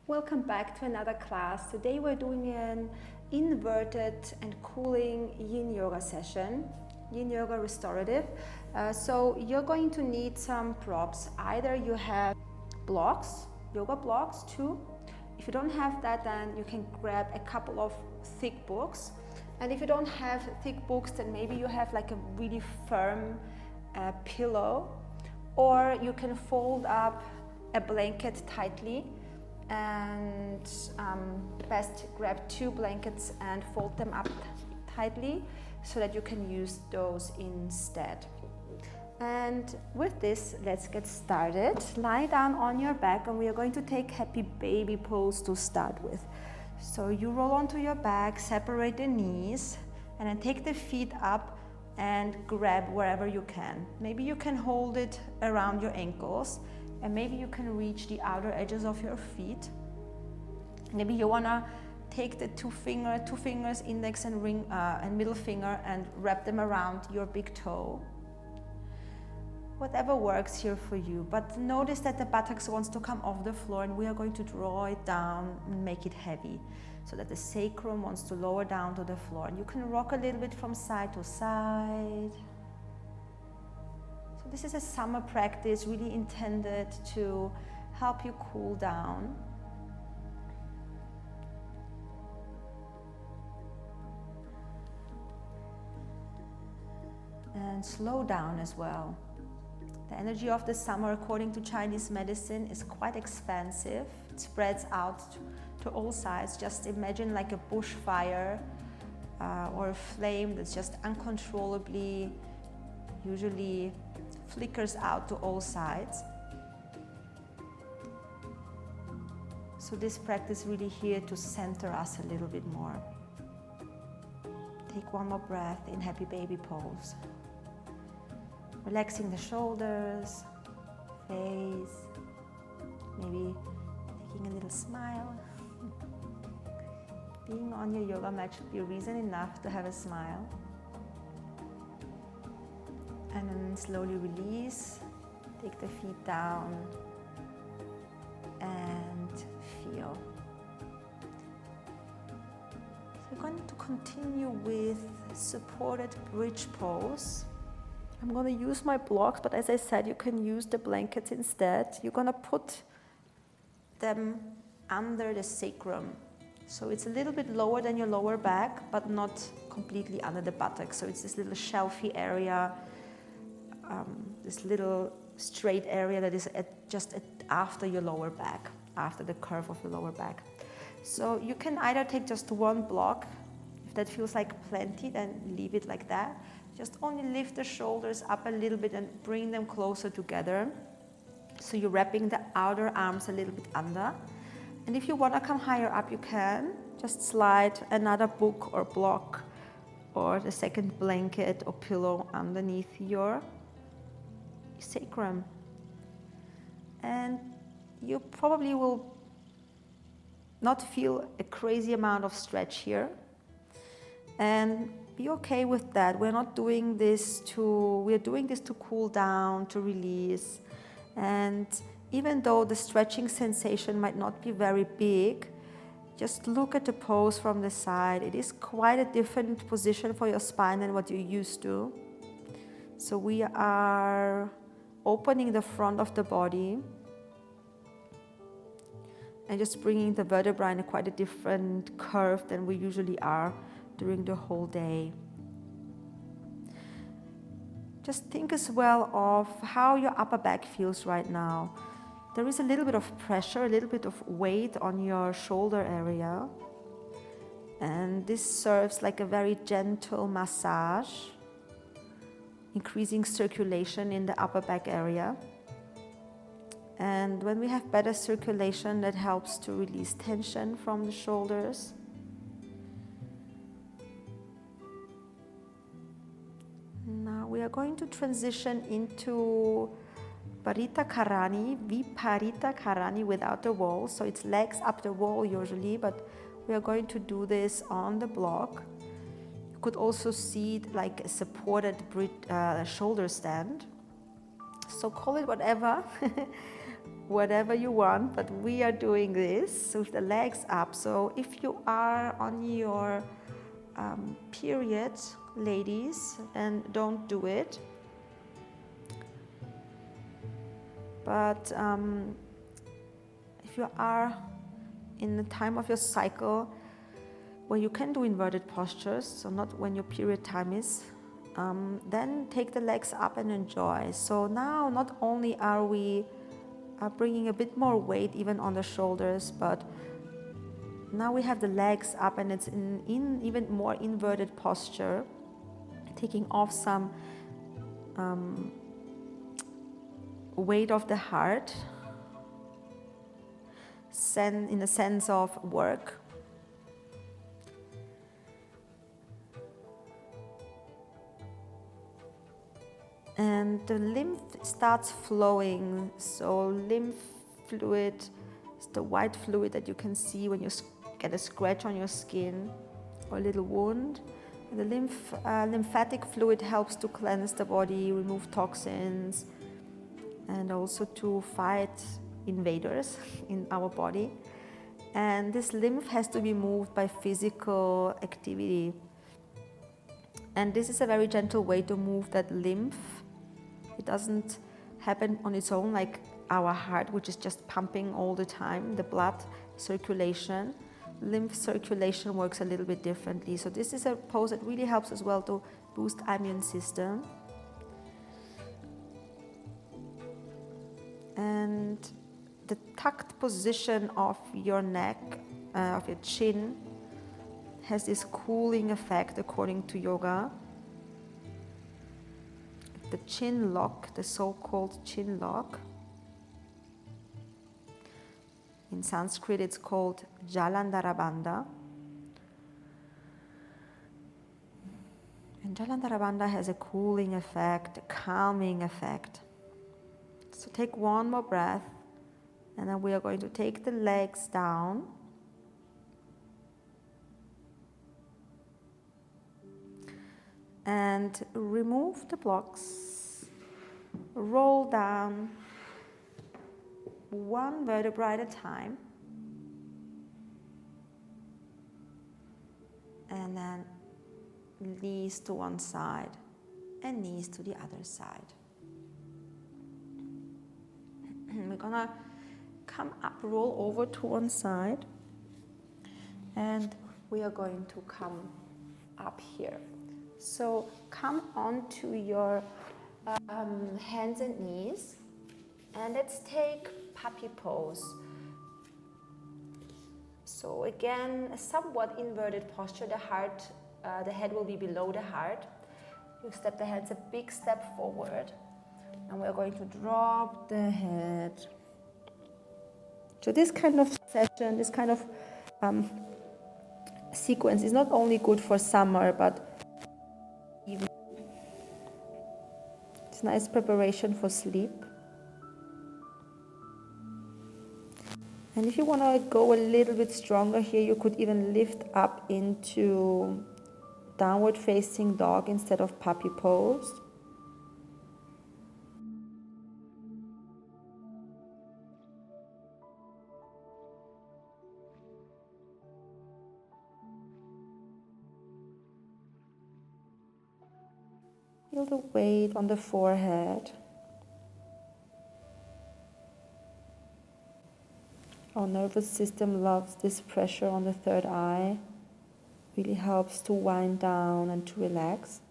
Welcome back to another class. Today we're doing an inverted and cooling yin yoga session, yin yoga restorative. So you're going to need some props. Either you have blocks, yoga blocks too. If you don't have that, then you can grab a couple of thick books. And if you don't have thick books, then maybe you have like a really firm pillow, or you can fold up a blanket tightly, and best grab 2 blankets and fold them up tightly so that you can use those instead. And with this, let's get started. Lie down on your back and we are going to take happy baby pose to start with. So you roll onto your back, separate the knees, and then take the feet up and grab wherever you can. Maybe you can hold it around your ankles, and maybe you can reach the outer edges of your feet. Maybe you wanna take the two fingers, index and ring and middle finger, and wrap them around your big toe. Whatever works here for you, but notice that the buttocks wants to come off the floor, and we are going to draw it down and make it heavy, so that the sacrum wants to lower down to the floor. And you can rock a little bit from side to side. This is a summer practice really intended to help you cool down. And slow down as well. The energy of the summer, according to Chinese medicine, is quite expansive. It spreads out to all sides. Just imagine like a bushfire or a flame that's just uncontrollably, usually flickers out to all sides. So this practice really here to center us a little bit more. Take one more breath in happy baby pose. Relaxing the shoulders, face, maybe taking a little smile. Being on your yoga mat should be a reason enough to have a smile. And then slowly release, take the feet down and feel. So we're going to continue with supported bridge pose. I'm going to use my blocks, but as I said, you can use the blankets instead. You're going to put them under the sacrum. So it's a little bit lower than your lower back, but not completely under the buttocks. So it's this little shelfy area, this little straight area that is just after your lower back, after the curve of your lower back. So you can either take just one block. If that feels like plenty, then leave it like that. Just only lift the shoulders up a little bit and bring them closer together. So you're wrapping the outer arms a little bit under. And if you want to come higher up, you can. Just slide another book or block or the second blanket or pillow underneath your sacrum. And you probably will not feel a crazy amount of stretch here. And be okay with that. We're doing this to cool down, to release. And even though the stretching sensation might not be very big, just look at the pose from the side. It is quite a different position for your spine than what you're used to. So we are opening the front of the body and just bringing the vertebra in quite a different curve than we usually are during the whole day. Just think as well of how your upper back feels right now. There is a little bit of pressure, a little bit of weight on your shoulder area. And this serves like a very gentle massage, increasing circulation in the upper back area. And when we have better circulation, that helps to release tension from the shoulders. Now we are going to transition into Viparita Karani without the wall. So it's legs up the wall usually, but we are going to do this on the block. You could also see it like a supported shoulder stand. So call it whatever. whatever you want, but we are doing this with the legs up. So if you are on your period, ladies, and don't do it. But if you are in the time of your cycle where you can do inverted postures, so not when your period time is, then take the legs up and enjoy. So now not only are we bringing a bit more weight even on the shoulders, but now we have the legs up and it's in even more inverted posture, taking off some weight of the heart, in the sense of work. And the lymph starts flowing. So lymph fluid is the white fluid that you can see when you get a scratch on your skin or a little wound. And the lymphatic fluid helps to cleanse the body, remove toxins, and also to fight invaders in our body. And this lymph has to be moved by physical activity. And this is a very gentle way to move that lymph. It doesn't happen on its own like our heart, which is just pumping all the time, the blood circulation. Lymph circulation works a little bit differently. So this is a pose that really helps as well to boost immune system. And the tucked position of your neck, of your chin, has this cooling effect according to yoga. The chin lock, the so-called chin lock. In Sanskrit it's called Jalandhara Bandha. And Jalandhara Bandha has a cooling effect, a calming effect. So take one more breath, and then we are going to take the legs down. And remove the blocks, roll down one vertebra at a time, and then knees to one side and knees to the other side. We're gonna come up, roll over to one side, and we are going to come up here. So come onto your hands and knees, and let's take puppy pose. So again, a somewhat inverted posture. The head will be below the heart. You step the hands a big step forward, and we're going to drop the head. So this kind of session, this kind of sequence is not only good for summer, but even it's nice preparation for sleep. And if you want to go a little bit stronger here, you could even lift up into downward facing dog instead of puppy pose. Feel the weight on the forehead. Our nervous system loves this pressure on the third eye. Really helps to wind down and to relax.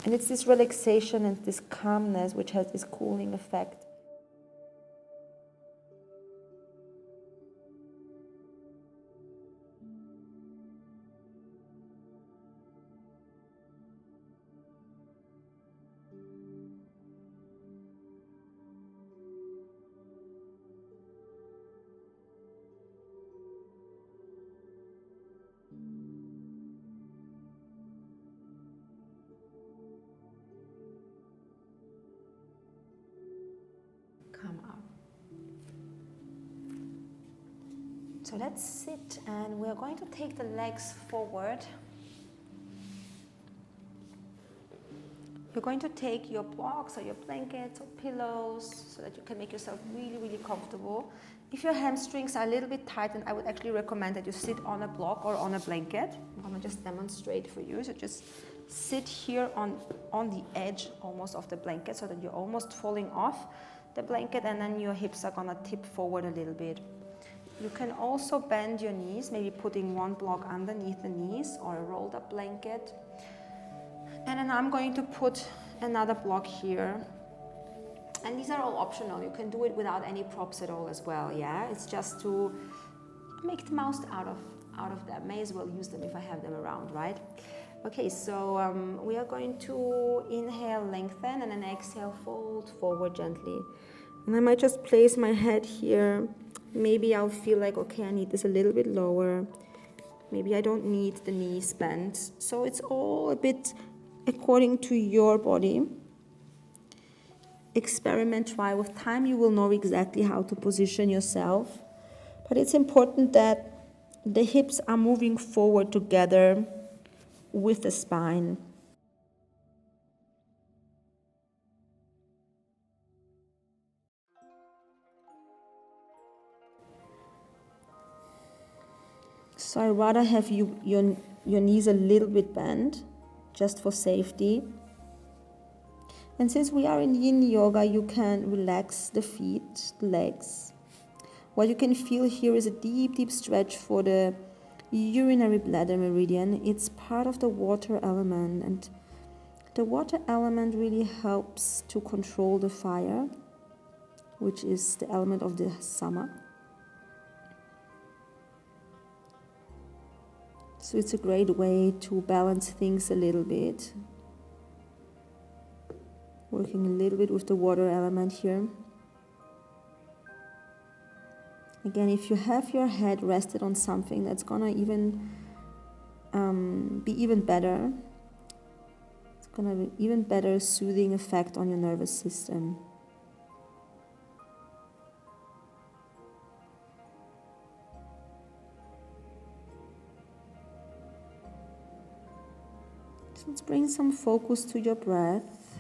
And it's this relaxation and this calmness which has this cooling effect. Come up. So let's sit, and we're going to take the legs forward. You're going to take your blocks or your blankets or pillows so that you can make yourself really, really comfortable. If your hamstrings are a little bit tight, then I would actually recommend that you sit on a block or on a blanket. I'm going to just demonstrate for you. So just sit here on the edge almost of the blanket so that you're almost falling off the blanket, and then your hips are going to tip forward a little bit. You can also bend your knees, maybe putting one block underneath the knees or a rolled up blanket. And then I'm going to put another block here. And these are all optional. You can do it without any props at all as well, yeah? It's just to make the most out of them. May as well use them if I have them around, right? Okay, so we are going to inhale, lengthen, and then exhale, fold forward gently. And I might just place my head here. Maybe I'll feel like, okay, I need this a little bit lower. Maybe I don't need the knees bent. So it's all a bit according to your body. Experiment, try. With time you will know exactly how to position yourself. But it's important that the hips are moving forward together with the spine. So I rather have your knees a little bit bent, just for safety. And since we are in yin yoga, you can relax the feet, the legs. What you can feel here is a deep, deep stretch for the urinary bladder meridian. It's part of the water element, and the water element really helps to control the fire, which is the element of the summer. So it's a great way to balance things a little bit. Working a little bit with the water element here. Again, if you have your head rested on something, that's gonna be even better. It's gonna be even better soothing effect on your nervous system. So let's bring some focus to your breath,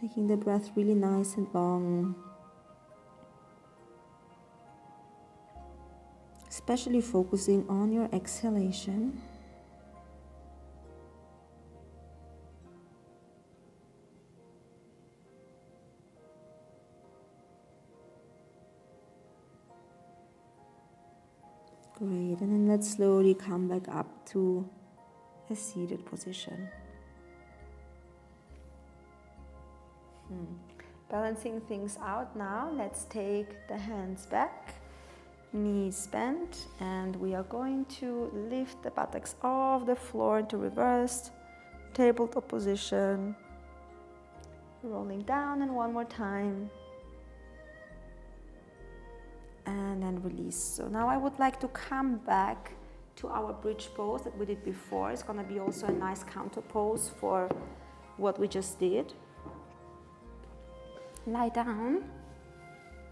making the breath really nice and long. Especially focusing on your exhalation. Great, and then let's slowly come back up to a seated position. Balancing things out now, let's take the hands back, knees bent, and we are going to lift the buttocks off the floor into reversed tabletop position. Rolling down, and one more time. And then release. So now I would like to come back to our bridge pose that we did before. It's going to be also a nice counter pose for what we just did. Lie down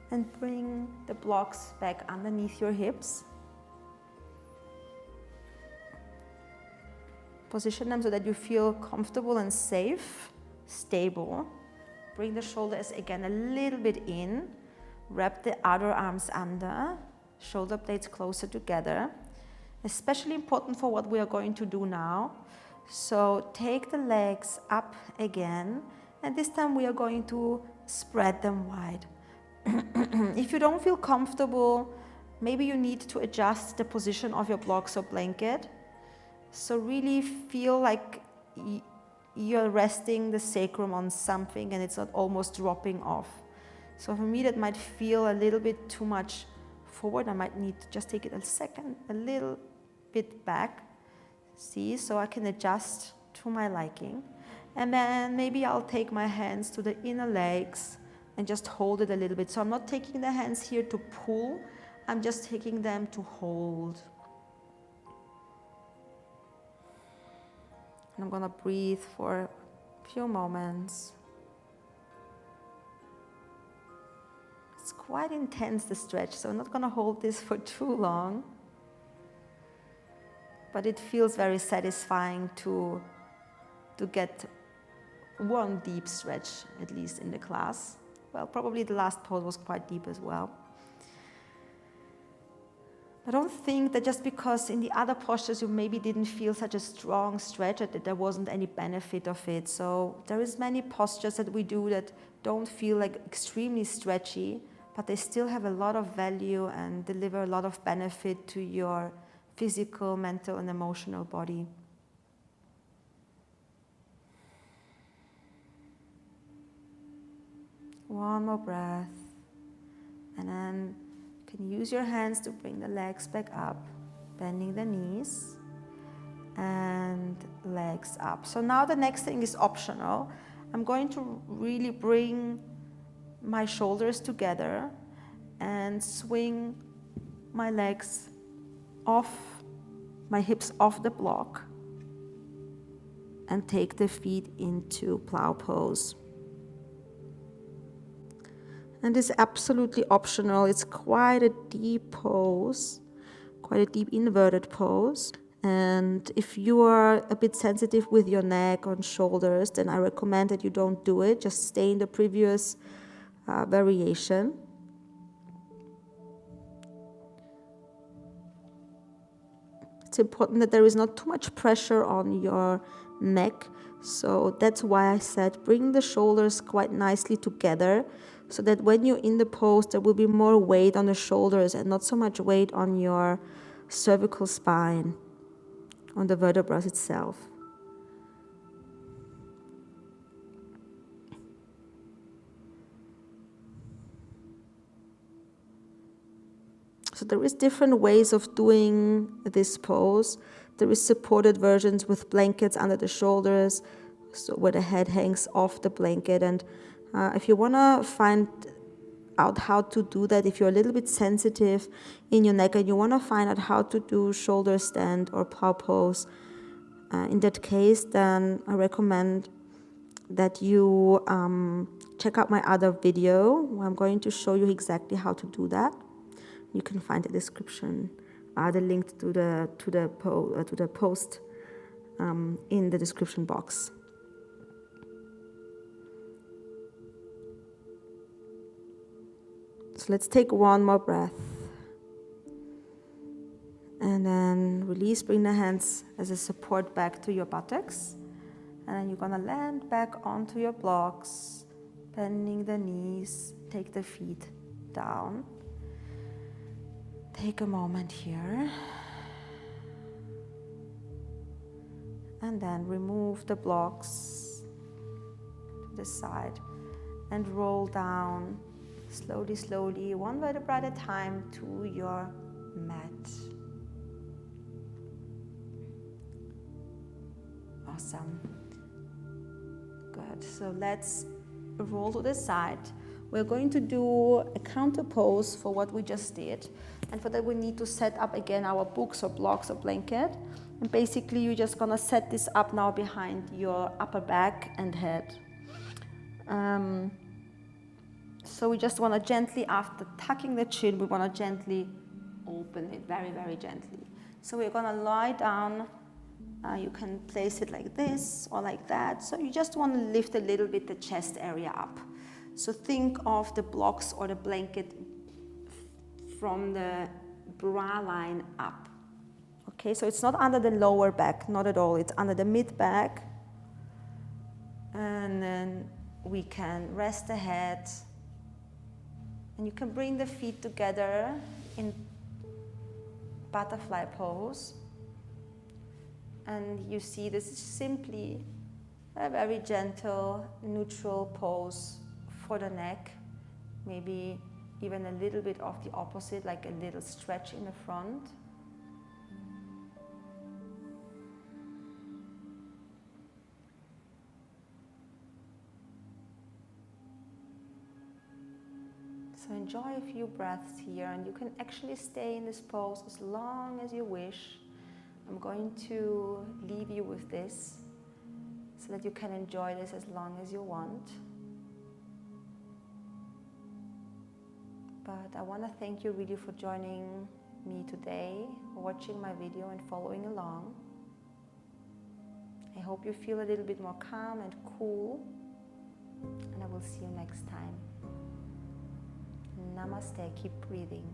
and bring the blocks back underneath your hips. Position them so that you feel comfortable and safe, stable. Bring the shoulders again a little bit in. Wrap the other arms under. Shoulder blades closer together. Especially important for what we are going to do now. So take the legs up again. And this time we are going to spread them wide. If you don't feel comfortable, maybe you need to adjust the position of your blocks or blanket. So really feel like you're resting the sacrum on something and it's not almost dropping off. So for me that might feel a little bit too much forward. I might need to just take it a little bit back. See, so I can adjust to my liking. And then maybe I'll take my hands to the inner legs and just hold it a little bit. So I'm not taking the hands here to pull, I'm just taking them to hold. And I'm gonna breathe for a few moments. It's quite intense, the stretch, so I'm not gonna hold this for too long. But it feels very satisfying to get one deep stretch, at least in the class. Well, probably the last pose was quite deep as well. I don't think that just because in the other postures you maybe didn't feel such a strong stretch that there wasn't any benefit of it. So there is many postures that we do that don't feel like extremely stretchy, but they still have a lot of value and deliver a lot of benefit to your physical, mental, and emotional body. One more breath, and then you can use your hands to bring the legs back up, bending the knees and legs up. So now the next thing is optional. I'm going to really bring my shoulders together and swing my legs off, my hips off the block, and take the feet into plow pose. And it's absolutely optional. It's quite a deep pose, quite a deep inverted pose. And if you are a bit sensitive with your neck or shoulders, then I recommend that you don't do it. Just stay in the previous variation. It's important that there is not too much pressure on your neck. So that's why I said bring the shoulders quite nicely together, so that when you're in the pose, there will be more weight on the shoulders and not so much weight on your cervical spine, on the vertebrae itself. So there is different ways of doing this pose. There is supported versions with blankets under the shoulders, so where the head hangs off the blanket. And if you want to find out how to do that, if you're a little bit sensitive in your neck and you want to find out how to do shoulder stand or plow pose, in that case, then I recommend that you check out my other video where I'm going to show you exactly how to do that. You can find the description, the link to the post in the description box. So let's take one more breath. And then release, bring the hands as a support back to your buttocks. And then you're going to land back onto your blocks, bending the knees, take the feet down. Take a moment here. And then remove the blocks to the side and roll down slowly, slowly, one vertebra at a time to your mat. Awesome. Good. So let's roll to the side. We're going to do a counter pose for what we just did. And for that we need to set up again our books or blocks or blanket. And basically you're just going to set this up now behind your upper back and head. So we just want to gently, after tucking the chin, we want to gently open it, very, very gently. So we're going to lie down. You can place it like this or like that. So you just want to lift a little bit the chest area up. So think of the blocks or the blanket from the bra line up. Okay, so it's not under the lower back, not at all. It's under the mid back. And then we can rest the head. And you can bring the feet together in butterfly pose. And you see this is simply a very gentle, neutral pose for the neck. Maybe even a little bit of the opposite, like a little stretch in the front. So enjoy a few breaths here, and you can actually stay in this pose as long as you wish. I'm going to leave you with this so that you can enjoy this as long as you want. But I want to thank you really for joining me today, watching my video and following along. I hope you feel a little bit more calm and cool. and I will see you next time. Namaste. Keep breathing.